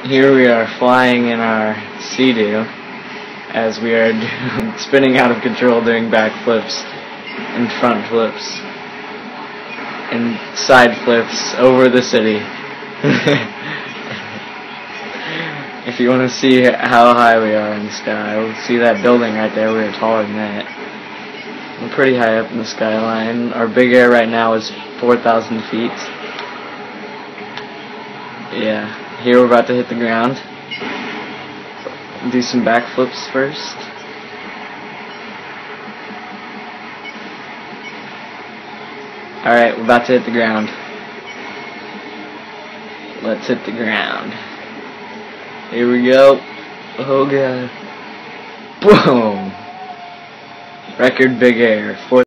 Here we are flying in our Sea-Doo as we are spinning out of control, doing backflips and front flips and side flips over the city. If you want to see how high we are in the sky, we'll see that building right there. We are taller than that. We're pretty high up in the skyline. Our big air right now is 4,000 feet. Yeah. Here we're about to hit the ground. Do some backflips first. Alright, we're about to hit the ground. Let's hit the ground. Here we go. Oh god. Boom! Record big air.